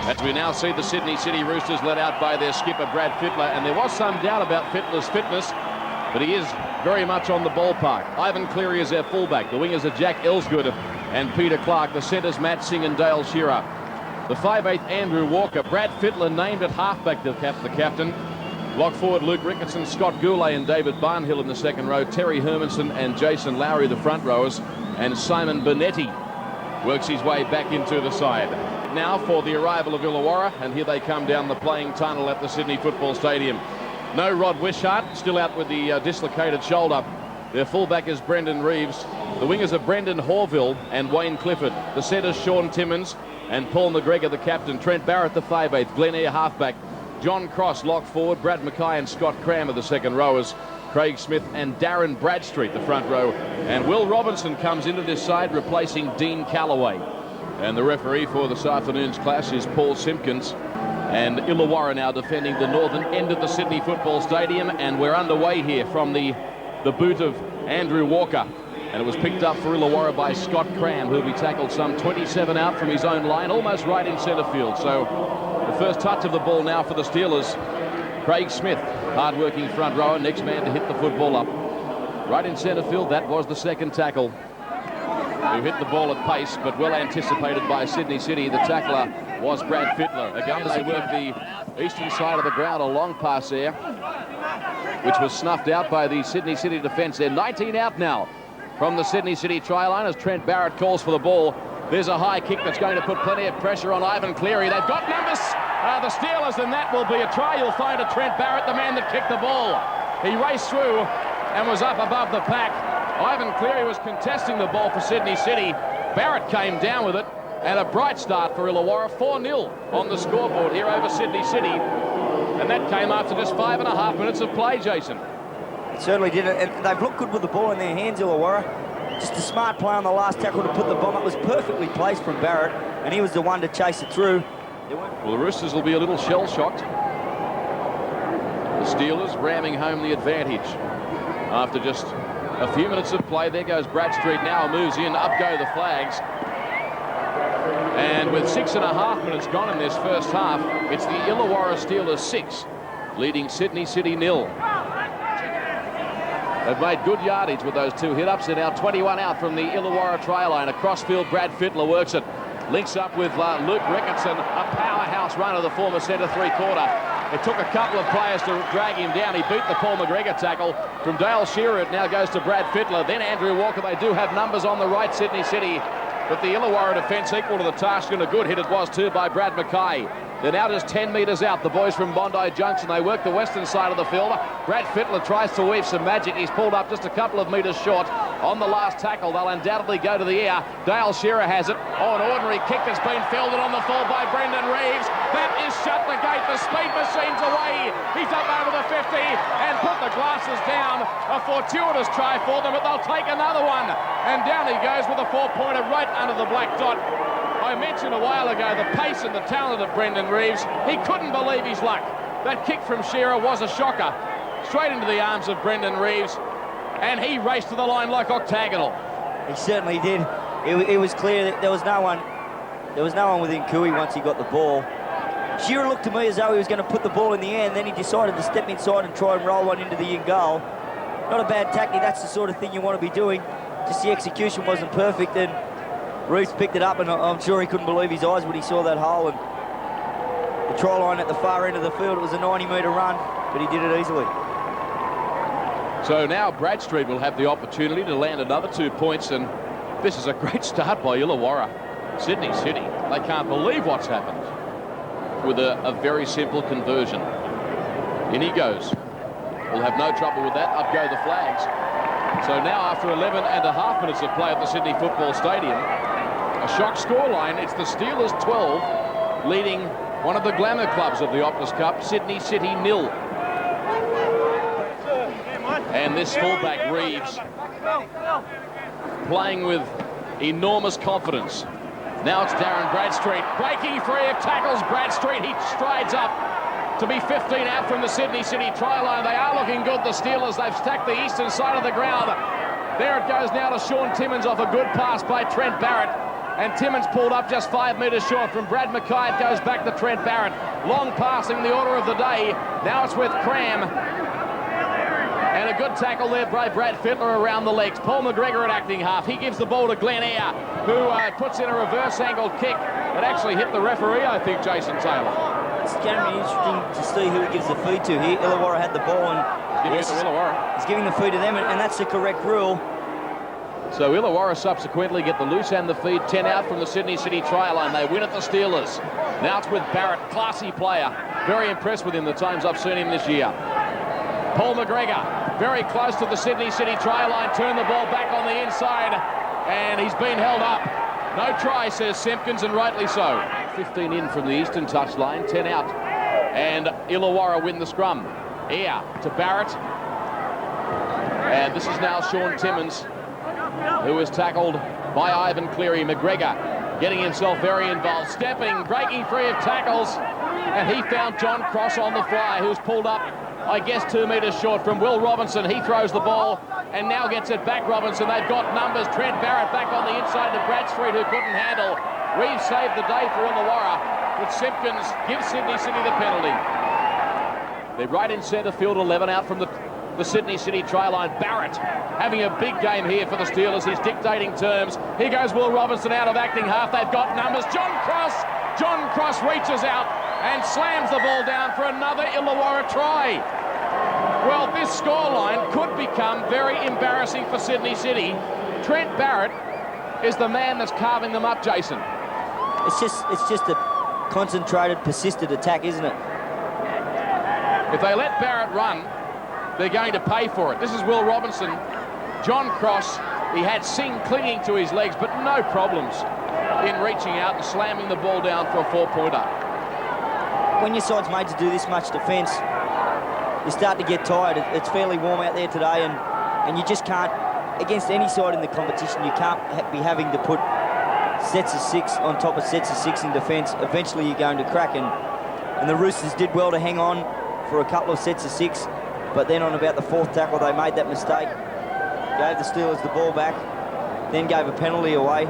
As we now see the Sydney City Roosters led out by their skipper Brad Fittler, and there was some doubt about Fittler's fitness, but he is very much on the ballpark. Ivan Cleary is their fullback. The wingers are Jack Elsegood and Peter Clarke. The centres Matt Singh and Dale Shearer. The 5'8" Andrew Walker. Brad Fittler named at halfback, the captain. Lock forward Luke Ricketson, Scott Gourley and David Barnhill in the second row. Terry Hermansson and Jason Lowrie the front rowers. And Simon Bonetti works his way back into the side. Now for the arrival of Illawarra, and here they come down the playing tunnel at the Sydney Football Stadium. No Rod Wishart, still out with the dislocated shoulder. Their fullback is Brendan Reeves. The wingers are Brendan Hauville and Wayne Clifford. The centres Sean Timmins and Paul McGregor the captain. Trent Barrett the 5'8", Glen Eyre halfback. John Cross lock forward. Brad Mackay and Scott Cram are the second rowers. Craig Smith and Darren Bradstreet the front row. And Will Robinson comes into this side replacing Dean Callaway. And the referee for this afternoon's clash is Paul Simpkins. And Illawarra now defending the northern end of the Sydney Football Stadium. And we're underway here from the boot of Andrew Walker. And it was picked up for Illawarra by Scott Cram, who'll be tackled some 27 out from his own line, almost right in centre field. So the first touch of the ball now for the Steelers. Craig Smith, hard-working front rower, next man to hit the football up. Right in centre field, that was the second tackle. Who hit the ball at pace, but well anticipated by Sydney City. The tackler was Brad Fittler. Again, they work the eastern side of the ground, a long pass there, which was snuffed out by the Sydney City defence. They're 19 out now from the Sydney City try line as Trent Barrett calls for the ball. There's a high kick that's going to put plenty of pressure on Ivan Cleary. They've got numbers, the Steelers, and that will be a try. You'll find a Trent Barrett, the man that kicked the ball. He raced through and was up above the pack. Ivan Cleary was contesting the ball for Sydney City. Barrett came down with it, and a bright start for Illawarra. 4-0 on the scoreboard here over Sydney City. And that came after just 5.5 minutes of play, Jason. It certainly did, and they've looked good with the ball in their hands, Illawarra. Just a smart play on the last tackle to put the bomb. It was perfectly placed from Barrett, and he was the one to chase it through. Well, the Roosters will be a little shell-shocked. The Steelers ramming home the advantage after just a few minutes of play. There goes Bradstreet now, moves in, up go the flags. And with 6.5 minutes gone in this first half, it's the Illawarra Steelers 6, leading Sydney City 0. They've made good yardage with those two hit-ups. They're now 21 out from the Illawarra try line. Across field, Brad Fittler works it. Links up with Luke Ricketson, a powerhouse runner, the former centre three-quarter. It took a couple of players to drag him down. He beat the Paul McGregor tackle. From Dale Shearer, it now goes to Brad Fittler. Then Andrew Walker. They do have numbers on the right, Sydney City. But the Illawarra defence equal to the task, and a good hit it was too by Brad Mackay. They're now just 10 metres out, the boys from Bondi Junction. They work the western side of the field. Brad Fittler tries to weave some magic. He's pulled up just a couple of metres short on the last tackle. They'll undoubtedly go to the air. Dale Shearer has it. Oh, an ordinary kick that's been fielded on the full by Brendan Reeves. That is shut the gate. The speed machine's away. He's up over the 50 and put the glasses down. A fortuitous try for them, but they'll take another one. And down he goes with a 4-pointer right under the black dot. I mentioned a while ago the pace and the talent of Brendan Reeves. He couldn't believe his luck. That kick from Shearer was a shocker. Straight into the arms of Brendan Reeves. And he raced to the line like octagonal. He certainly did. It was clear that there was no one within Cooey once he got the ball. Shearer looked to me as though he was going to put the ball in the air, and then he decided to step inside and try and roll one into the in goal. Not a bad tactic. That's the sort of thing you want to be doing. Just the execution wasn't perfect, and Reeves picked it up, and I'm sure he couldn't believe his eyes when he saw that hole. And the try line at the far end of the field, it was a 90-metre run, but he did it easily. So now Bradstreet will have the opportunity to land another 2 points, and this is a great start by Illawarra. Sydney City, they can't believe what's happened with a very simple conversion. In he goes. We'll have no trouble with that. Up go the flags. So now, after 11.5 minutes of play at the Sydney Football Stadium, a shock scoreline. It's the Steelers 12, leading one of the glamour clubs of the Optus Cup, Sydney City 0. And this fullback, Reeves, playing with enormous confidence. Now it's Darren Bradstreet, breaking free of tackles. Bradstreet, he strides up to be 15 out from the Sydney City try line. They are looking good, the Steelers. They've stacked the eastern side of the ground. There it goes now to Sean Timmins off a good pass by Trent Barrett. and Timmins pulled up just 5 metres short from Brad Mackay. It goes back to Trent Barrett. Long passing, the order of the day. Now it's with Cram. And a good tackle there by Brad Fittler around the legs. Paul McGregor at acting half. He gives the ball to Glenn Eyre, who puts in a reverse angle kick that actually hit the referee, I think, Jason Taylor. It's going to be interesting to see who he gives the feed to here. Illawarra had the ball, and he's giving the feed to them, and that's the correct rule. So Illawarra subsequently get the loose and the feed, 10 out from the Sydney City try line. They win at the Steelers. Now it's with Barrett, classy player. Very impressed with him the times I've seen him this year. Paul McGregor, very close to the Sydney City try line, turn the ball back on the inside, and he's been held up. No try, says Simpkins, and rightly so. 15 in from the eastern touchline, 10 out, and Illawarra win the scrum. Eyre to Barrett, and this is now Sean Timmins, who is tackled by Ivan Cleary. McGregor getting himself very involved, stepping, breaking free of tackles, and he found John Cross on the fly, who's pulled up, I guess, 2 metres short from Will Robinson. He throws the ball and now gets it back, Robinson. They've got numbers. Trent Barrett back on the inside to Bradstreet, who couldn't handle. Reeves saved the day for Illawarra, but Simpkins gives Sydney City the penalty. They're right in centre field, 11 out from the Sydney City try line. Barrett having a big game here for the Steelers. He's dictating terms. Here goes Will Robinson out of acting half. They've got numbers. John Cross reaches out and slams the ball down for another Illawarra try. Well, this scoreline could become very embarrassing for Sydney City. Trent Barrett is the man that's carving them up, Jason. It's just a concentrated, persistent attack, isn't it? If they let Barrett run, they're going to pay for it. This is Will Robinson. John Cross, he had Singh clinging to his legs, but no problems in reaching out and slamming the ball down for a 4-pointer. When your side's made to do this much defence, you start to get tired. It's fairly warm out there today, and you just can't, against any side in the competition, you can't be having to put sets of 6 on top of sets of 6 in defence. Eventually you're going to crack, and the Roosters did well to hang on for a couple of sets of 6, but then on about the 4th tackle they made that mistake, gave the Steelers the ball back, then gave a penalty away,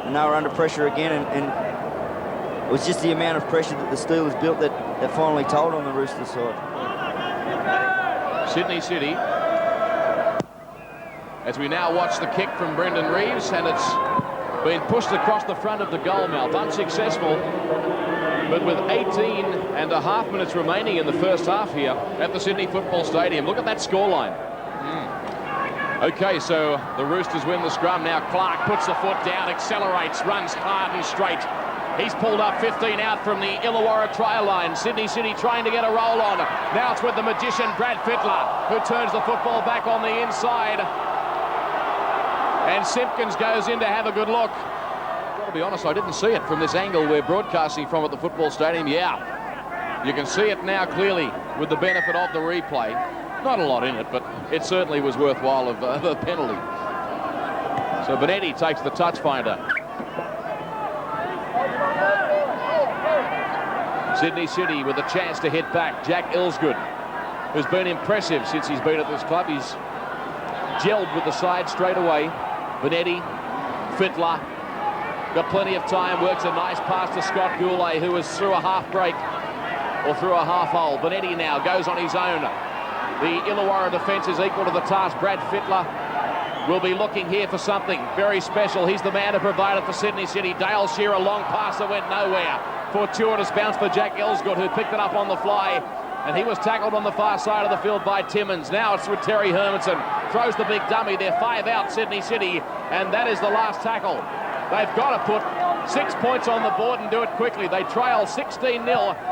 and they were under pressure again, and it was just the amount of pressure that the Steelers built that finally told on the Roosters side. Sydney City, as we now watch the kick from Brendan Reeves, and it's been pushed across the front of the goal mouth, unsuccessful, but with 18.5 minutes remaining in the first half here at the Sydney Football Stadium. Look at that scoreline. Okay, so the Roosters win the scrum. Now Clarke puts the foot down, accelerates, runs hard and straight. He's pulled up 15 out from the Illawarra try line. Sydney City trying to get a roll on. Now it's with the magician, Brad Fittler, who turns the football back on the inside. And Simpkins goes in to have a good look. To be honest, I didn't see it from this angle we're broadcasting from at the football stadium. Yeah, you can see it now clearly with the benefit of the replay. Not a lot in it, but it certainly was worthwhile of the penalty. So Bonetti takes the touch finder. Sydney City with a chance to hit back. Jack Elsegood, who's been impressive since he's been at this club. He's gelled with the side straight away. Bonetti, Fittler, got plenty of time, works a nice pass to Scott Gourley, who was through a half break, or through a half hole. Bonetti now goes on his own. The Illawarra defence is equal to the task. Brad Fittler will be looking here for something very special. He's the man to provide it for Sydney City. Dale Shearer, long pass that went nowhere. Fortuitous bounce for Jack Elsegood, who picked it up on the fly, and he was tackled on the far side of the field by Timmins. Now it's with Terry Hermansson. Throws the big dummy. They're 5 out, Sydney City, and that is the last tackle. They've got to put 6 points on the board and do it quickly. They trail 16-0.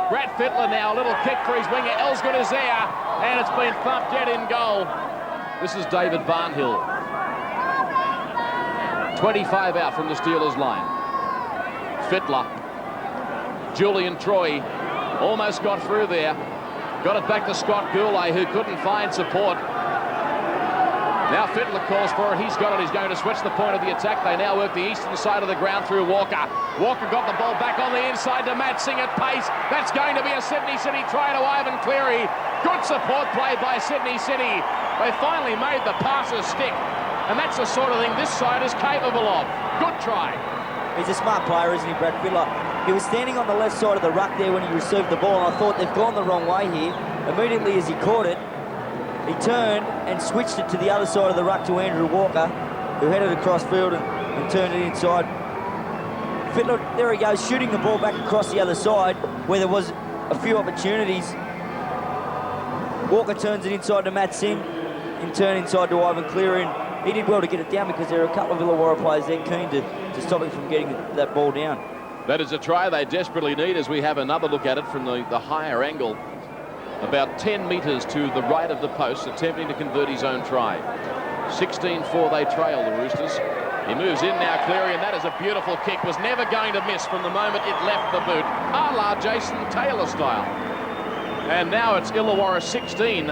Brad Fittler now, a little kick for his winger. Elsegood is there, and it's been thumped dead in goal. This is David Barnhill. 25 out from the Steelers line. Fittler. Julian Troy almost got through there. Got it back to Scott Gourley, who couldn't find support. Now Fittler calls for it. He's got it. He's going to switch the point of the attack. They now work the eastern side of the ground through Walker. Walker got the ball back on the inside to Matt Singh at pace. That's going to be a Sydney City try to Ivan Cleary. Good support play by Sydney City. They finally made the passes stick. And that's the sort of thing this side is capable of. Good try. He's a smart player, isn't he, Brad Fittler? He was standing on the left side of the ruck there when he received the ball, and I thought they've gone the wrong way here. Immediately as he caught it, he turned and switched it to the other side of the ruck to Andrew Walker, who headed across field and turned it inside. Fittler, there he goes, shooting the ball back across the other side, where there was a few opportunities. Walker turns it inside to Matt Singh, in turn inside to Ivan Cleary, and he did well to get it down because there are a couple of Illawarra players there keen to stop him from getting that ball down. That is a try they desperately need, as we have another look at it from the higher angle. About 10 metres to the right of the post, attempting to convert his own try. 16-4 they trail, the Roosters. He moves in now, Cleary, and that is a beautiful kick. Was never going to miss from the moment it left the boot, a la Jason Taylor style. And now it's Illawarra 16,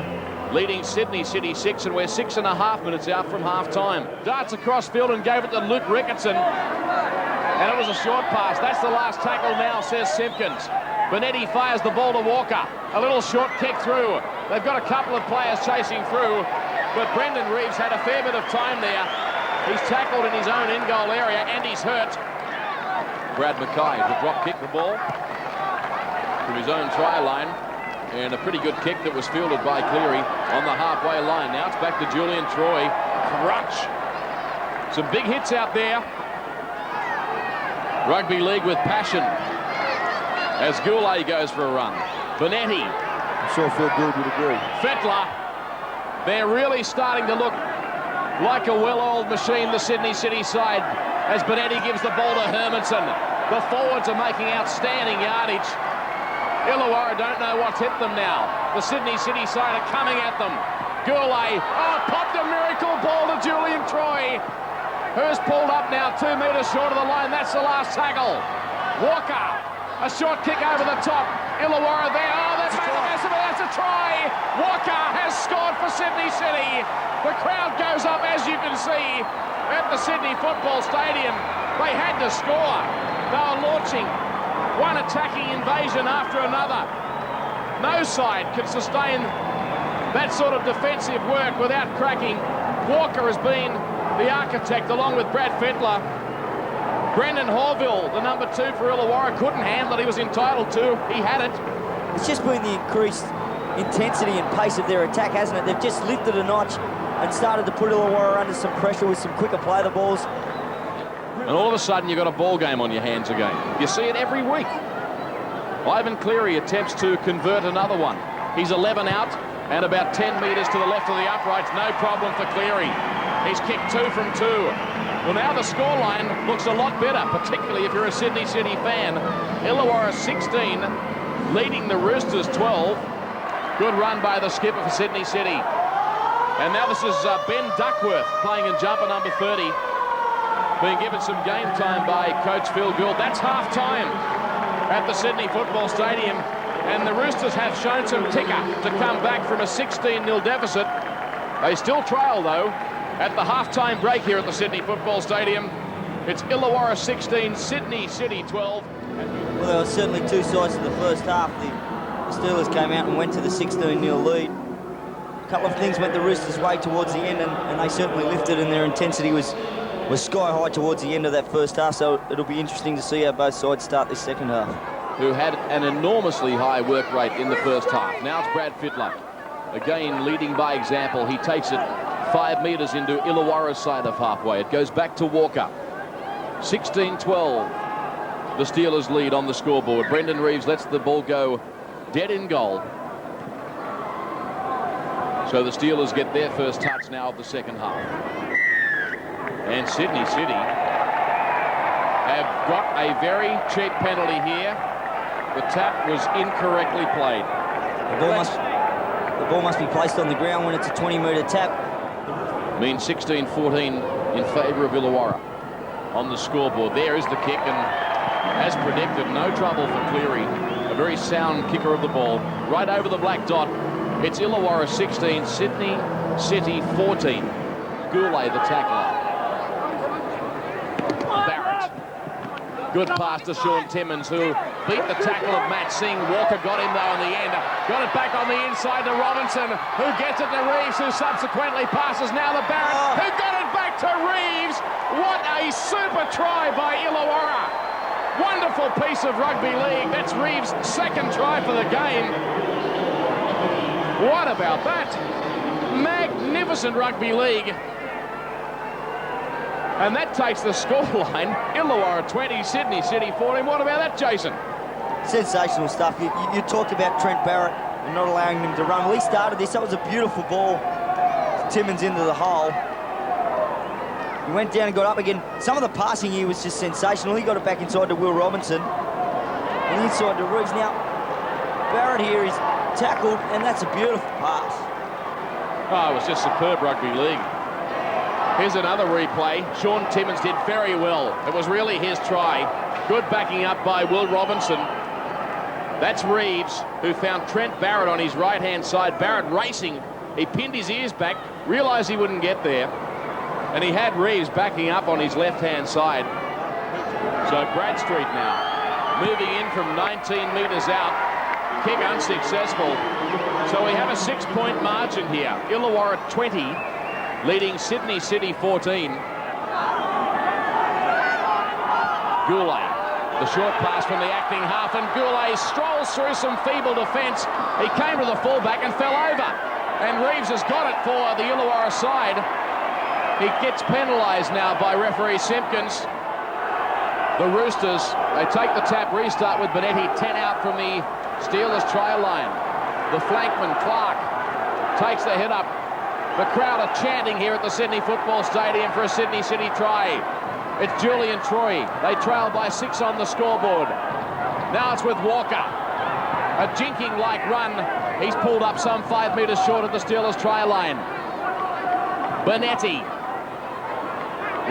leading Sydney City 6, and we're 6.5 minutes out from half-time. Darts across field and gave it to Luke Ricketson, and it was a short pass. That's the last tackle now, says Simpkins. Bonetti fires the ball to Walker. A little short kick through. They've got a couple of players chasing through, but Brendan Reeves had a fair bit of time there. He's tackled in his own in-goal area, and he's hurt. Brad Mackay to drop kick the ball from his own try line, and a pretty good kick that was fielded by Cleary on the halfway line. Now it's back to Julian Troy. Crutch. Some big hits out there. Rugby league with passion as Gourley goes for a run. Bonetti. I'm sure Phil Gould would agree. Fittler. They're really starting to look like a well-oiled machine, the Sydney City side, as Bonetti gives the ball to Hermansson. The forwards are making outstanding yardage. Illawarra don't know what's hit them now. The Sydney City side are coming at them. Gourley, popped a miracle ball to Julian Troy. Who's pulled up now 2 metres short of the line. That's the last tackle. Walker, a short kick over the top. Illawarra there. That's a try. Walker has scored for Sydney City. The crowd goes up, as you can see, at the Sydney Football Stadium. They had to score. They were launching one attacking invasion after another. No side can sustain that sort of defensive work without cracking. Walker has been the architect, along with Brad Fittler. Brendan Hauville, the number 2 for Illawarra, couldn't handle it. He was entitled to. He had it. It's just been the increased intensity and pace of their attack, hasn't it? They've just lifted a notch and started to put Illawarra under some pressure with some quicker play the balls. And all of a sudden you've got a ball game on your hands again. You see it every week. Ivan Cleary attempts to convert another one. He's 11 out and about 10 metres to the left of the uprights. No problem for Cleary. He's kicked 2 from 2. Well, now the scoreline looks a lot better, particularly if you're a Sydney City fan. Illawarra 16, leading the Roosters 12. Good run by the skipper for Sydney City. And now this is Ben Duckworth playing in jumper number 30. Being given some game time by Coach Phil Gould. That's half-time at the Sydney Football Stadium. And the Roosters have shown some ticker to come back from a 16-0 deficit. They still trail, though, at the half-time break here at the Sydney Football Stadium. It's Illawarra 16, Sydney City 12. Well, there were certainly two sides to the first half. The Steelers came out and went to the 16-0 lead. A couple of things went the Roosters' way towards the end, and they certainly lifted, and their intensity was sky high towards the end of that first half, so it'll be interesting to see how both sides start this second half. Who had an enormously high work rate in the first half. Now it's Brad Fittler, again leading by example. He takes it 5 metres into Illawarra's side of halfway. It goes back to Walker. 16-12, the Steelers lead on the scoreboard. Brendan Reeves lets the ball go dead in goal. So the Steelers get their first touch now of the second half. And Sydney City have got a very cheap penalty here. The tap was incorrectly played. The ball must be placed on the ground when it's a 20-metre tap. Means 16-14 in favour of Illawarra on the scoreboard. There is the kick, and as predicted, no trouble for Cleary. A very sound kicker of the ball. Right over the black dot. It's Illawarra 16, Sydney City 14. Gourley the tackler. Barrett. Good pass to Sean Timmins, who beat the tackle of Matt Singh. Walker got him though in the end. Got it back on the inside to Robinson, who gets it to Reeves, who subsequently passes now to Barrett, who got it back to Reeves. What a super try by Illawarra. Wonderful piece of rugby league. That's Reeves' second try for the game. What about that? Magnificent rugby league. And that takes the scoreline. Illawarra 20, Sydney City 14. What about that, Jason? Sensational stuff. You talked about Trent Barrett and not allowing him to run. Well, he started this. That was a beautiful ball. Timmins into the hole. He went down and got up again. Some of the passing here was just sensational. He got it back inside to Will Robinson and inside to Reeves. Now, Barrett here is tackled, and that's a beautiful pass. Oh, it was just superb rugby league. Here's another replay. Sean Timmins did very well. It was really his try. Good backing up by Will Robinson. That's Reeves, who found Trent Barrett on his right-hand side. Barrett racing. He pinned his ears back, realised he wouldn't get there, and he had Reeves backing up on his left-hand side. So Bradstreet now moving in from 19 metres out. Kick unsuccessful. So we have a 6-point margin here. Illawarra 20, leading Sydney City 14. Gourley, the short pass from the acting half, and Gourley strolls through some feeble defence. He came to the fullback and fell over. And Reeves has got it for the Illawarra side. He gets penalised now by referee Simpkins. The Roosters, they take the tap, restart with Bonetti, 10 out from the Steelers try line. The flankman, Clarke, takes the hit up. The crowd are chanting here at the Sydney Football Stadium for a Sydney City try. It's Julian Troy. They trail by 6 on the scoreboard. Now it's with Walker. A jinking-like run. He's pulled up some 5 metres short of the Steelers try line. Bonetti.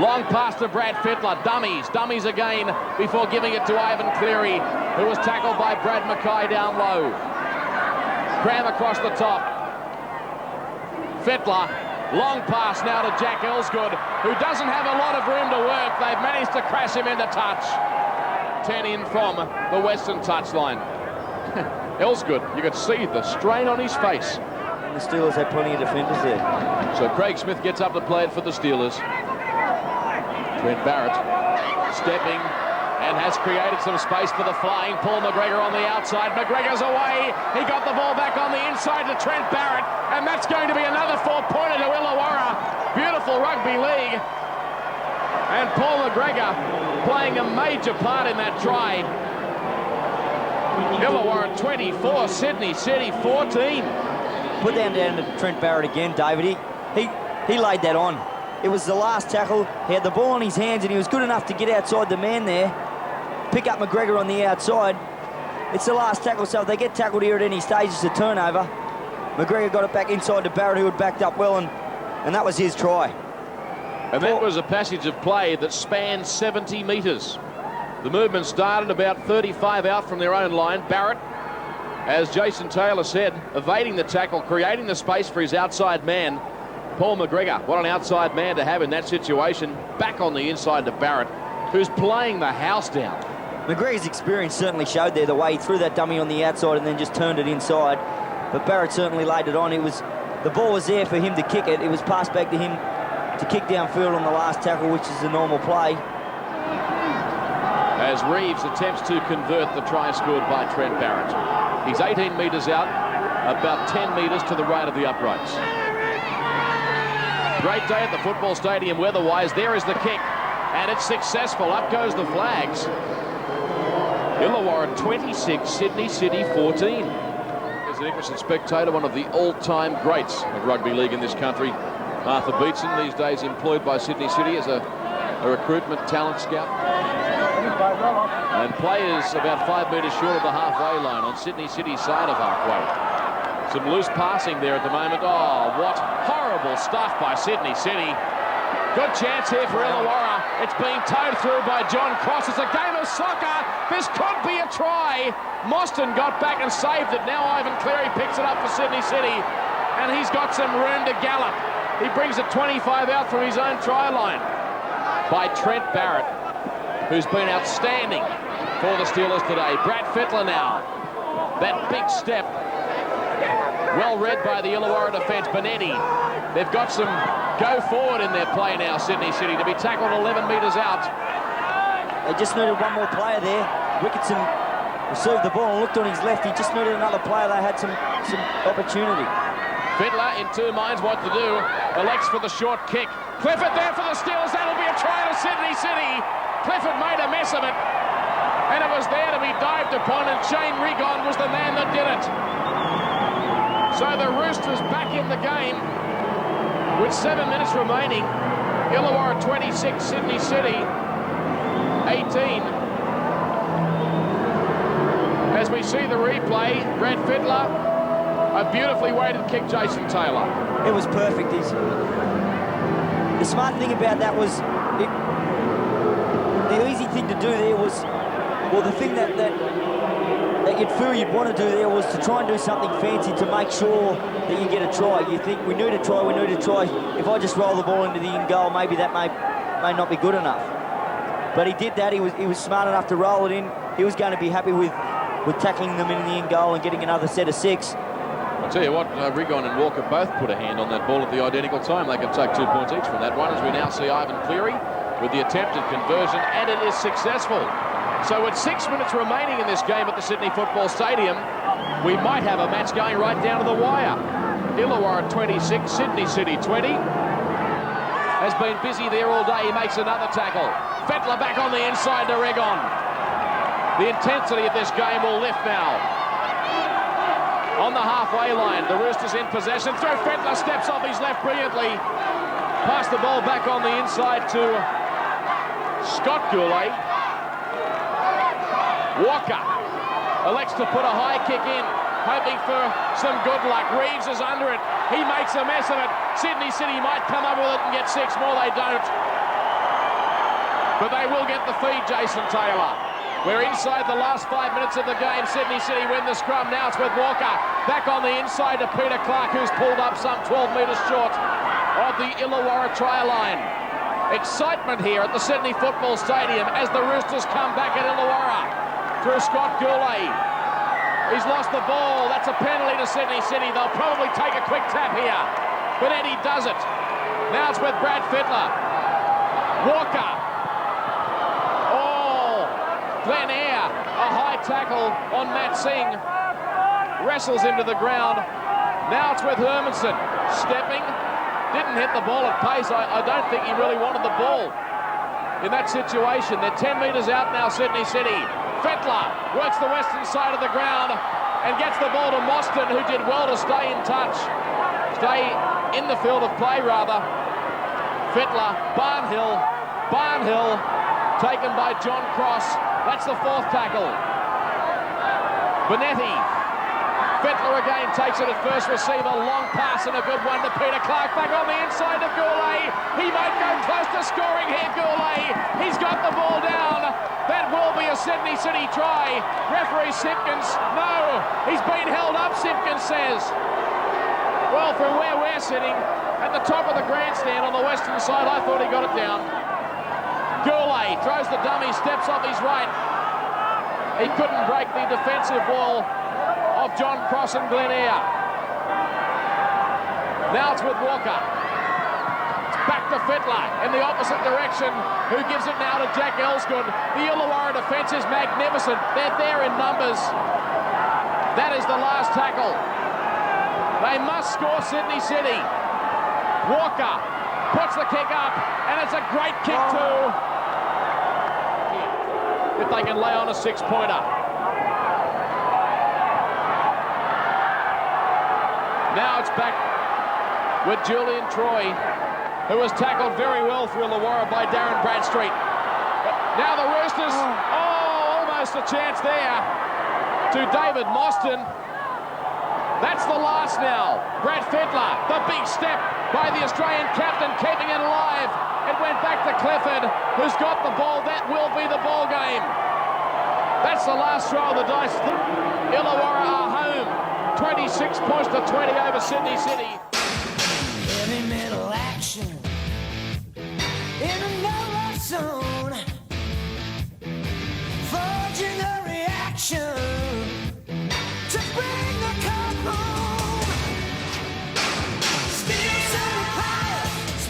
Long pass to Brad Fittler. Dummies again before giving it to Ivan Cleary, who was tackled by Brad Mackay down low. Cram across the top. Fittler. Long pass now to Jack Elsegood, who doesn't have a lot of room to work. They've managed to crash him into touch. 10 in from the Western touchline. Elsegood, you could see the strain on his face. The Steelers had plenty of defenders there. So Craig Smith gets up to play it for the Steelers. Trent Barrett stepping and has created some space for the flying Paul McGregor on the outside. McGregor's away. He got the ball back on the inside to Trent Barrett, and that's going to be another 4-pointer to Illawarra. Beautiful rugby league. And Paul McGregor playing a major part in that try. Illawarra 24, Sydney City 14. Put down to Trent Barrett again, David. He laid that on. It was the last tackle. He had the ball in his hands and he was good enough to get outside the man there. Pick up McGregor on the outside. It's the last tackle, so if they get tackled here at any stage, it's a turnover. McGregor got it back inside to Barrett, who had backed up well, and that was his try. And that was a passage of play that spanned 70 metres. The movement started about 35 out from their own line. Barrett, as Jason Taylor said, evading the tackle, creating the space for his outside man. Paul McGregor, what an outside man to have in that situation. Back on the inside to Barrett, who's playing the house down. McGregor's experience certainly showed there, the way he threw that dummy on the outside and then just turned it inside. But Barrett certainly laid it on. The ball was there for him to kick it. It was passed back to him to kick downfield on the last tackle, which is the normal play. As Reeves attempts to convert the try scored by Trent Barrett. He's 18 metres out, about 10 metres to the right of the uprights. Great day at the football stadium weather-wise. There is the kick, and it's successful. Up goes the flags. Illawarra 26, Sydney City 14. As an interested spectator, one of the all-time greats of rugby league in this country, Arthur Beetson, these days employed by Sydney City as a recruitment talent scout. And players about 5 metres short of the halfway line on Sydney City's side of halfway. Some loose passing there at the moment. Oh, what horrible stuff by Sydney City. Good chance here for Illawarra. It's being towed through by John Cross. It's a game of soccer. This could be a try. Mostyn got back and saved it. Now Ivan Cleary picks it up for Sydney City, and he's got some room to gallop. He brings it 25 out from his own try line by Trent Barrett, who's been outstanding for the Steelers today. Brad Fittler now. That big step. Well read by the Illawarra defence. Bonetti. They've got some go forward in their play now, Sydney City, to be tackled 11 metres out. They just needed one more player there. Ricketson received the ball and looked on his left. He just needed another player. They had some opportunity. Fittler in two minds what to do. Elects for the short kick. Clifford there for the Steelers. That'll be a try to Sydney City. Clifford made a mess of it. And it was there to be dived upon, and Shane Rigon was the man that did it. So the Roosters back in the game with 7 minutes remaining. Illawarra 26, Sydney City 18. As we see the replay, Brad Fittler, a beautifully weighted kick, Jason Taylor. It was perfect. The smart thing about that was, the easy thing to do there was, well, the thing that you'd feel you'd want to do there was to try and do something fancy to make sure that you get a try. You think, we need a try. If I just roll the ball into the in goal, maybe that may not be good enough. But he did that. He was smart enough to roll it in. He was going to be happy with tackling them in the in goal and getting another set of 6. I'll tell you what, Rigon and Walker both put a hand on that ball at the identical time. They can take 2 points each from that one, as we now see Ivan Cleary with the attempted conversion, and it is successful. So with 6 minutes remaining in this game at the Sydney Football Stadium, we might have a match going right down to the wire. Illawarra 26, Sydney City 20. Has been busy there all day. He makes another tackle. Fittler back on the inside to Regan. The intensity of this game will lift now. On the halfway line, the Roosters in possession. Through Fittler, steps off his left brilliantly. Pass the ball back on the inside to Gourley. Walker elects to put a high kick in, hoping for some good luck. Reeves is under it. He makes a mess of it. Sydney City might come up with it and get 6 more. They don't. But they will get the feed, Jason Taylor. We're inside the last 5 minutes of the game. Sydney City win the scrum. Now it's with Walker. Back on the inside to Peter Clarke, who's pulled up some 12 metres short of the Illawarra try line. Excitement here at the Sydney Football Stadium as the Roosters come back at Illawarra. Through Gourley. He's lost the ball. That's a penalty to Sydney City. They'll probably take a quick tap here. Bonetti does it. Now it's with Brad Fittler. Walker. Glen Eyre, a high tackle on Matt Singh, wrestles him to the ground. Now it's with Hermansson, stepping, didn't hit the ball at pace. I don't think he really wanted the ball in that situation. They're 10 metres out now, Sydney City. Fittler works the western side of the ground and gets the ball to Mostyn, who did well to stay in touch. Stay in the field of play, rather. Fittler, Barnhill, taken by John Cross. That's the 4th tackle. Bonetti. Fittler again takes it at first receiver. Long pass and a good one to Peter Clarke. Back on the inside to Gourley. He might go close to scoring here, Gourley. He's got the ball down. That will be a Sydney City try. Referee Simpkins, no. He's been held up, Simpkins says. Well, from where we're sitting, at the top of the grandstand on the western side, I thought he got it down. Gourley throws the dummy, steps off his right. He couldn't break the defensive wall of John Cross and Glen Eyre. Now it's with Walker. It's back to Fittler in the opposite direction, who gives it now to Jack Elsegood. The Illawarra defence is magnificent. They're there in numbers. That is the last tackle. They must score, Sydney City. Walker puts the kick up, and it's a great kick too. If they can lay on a 6-pointer. Now it's back with Julian Troy, who was tackled very well through Illawarra by Darren Bradstreet. Now the Roosters, almost a chance there to David Mostyn. That's the last now. Brad Fittler, the big step by the Australian captain, keeping it alive. It went back to Clifford, who's got the ball. That will be the ball game. That's the last throw of the dice. Illawarra are home. 26 points to 20 over Sydney City. Heavy metal action in a no-run zone, forging a reaction to bring the cup home. Steel City Pirates,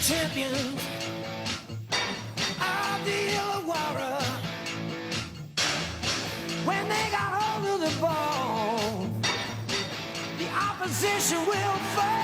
champions of the Illawarra. When they got hold of the ball, the opposition will fall.